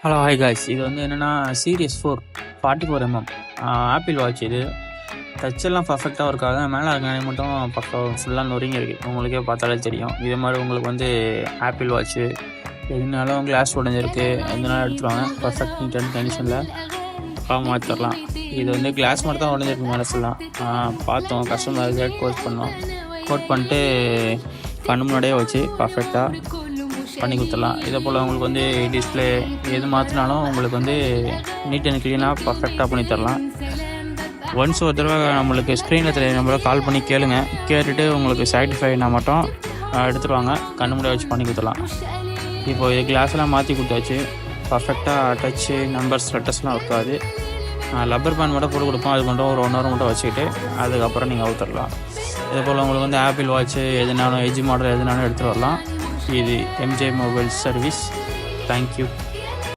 Hello hi guys, இது வந்து என்னென்னா சீரியஸ் 4 44mm ஆப்பிள் வாட்ச். இது டச்செல்லாம் பர்ஃபெக்டாக இருக்காது, மேலே இருக்க மட்டும் பக்கம் ஃபுல்லாக நொறுங்கி இருக்குது. உங்களுக்கே பார்த்தாலே தெரியும். இது மாதிரி உங்களுக்கு வந்து ஆப்பிள் வாட்ச்சு எதுனாலும் கிளாஸ் உடஞ்சிருக்கு, எதுனாலும் எடுத்துருவாங்க. பர்ஃபெக்ட் நீட் அண்ட் கண்டிஷனில் மாற்றிடலாம். இது வந்து கிளாஸ் மட்டும் தான் உடஞ்சிருக்கு, மேலே ஃபுல்லாக பார்த்தோம். கஸ்டமர் கோட் பண்ணிட்டு கண்ணு முன்னாடியே வச்சு பர்ஃபெக்டாக பண்ணி கொடுத்துடலாம். இதே போல் உங்களுக்கு வந்து டிஸ்பிளே எது மாற்றினாலும் உங்களுக்கு வந்து நீட் அண்ட் க்ளீனாக பர்ஃபெக்டாக பண்ணி தரலாம். ஒன்ஸ் ஒரு தடவை நம்மளுக்கு ஸ்க்ரீனில் தெரிய நம்பரை கால் பண்ணி கேட்டுட்டு உங்களுக்கு சாட்டிஸ்ஃபைனா மட்டும் எடுத்துருவாங்க, கண்ணு முன்னாடி வச்சு பண்ணி கொடுத்துடலாம். இப்போது இது கிளாஸ்லாம் மாற்றி கொடுத்தாச்சு. பர்ஃபெக்டாக டச்சு நம்பர்ஸ் லெட்டர்ஸ்லாம் இருக்காது. லப்பர் பேண்ட் மட்டும் போட்டு கொடுப்போம். அது மட்டும் ஒரு 1 hour மட்டும் வச்சுக்கிட்டு அதுக்கப்புறம் நீங்கள் அவுத்துடலாம். இதே போல் உங்களுக்கு வந்து ஆப்பிள் வாட்ச்சு எதுனாலும் எஜ்ஜி மாடல் எதுனாலும் எடுத்துகிட்டு வரலாம். இது MJ மொபைல் சர்வீஸ். தேங்க்யூ.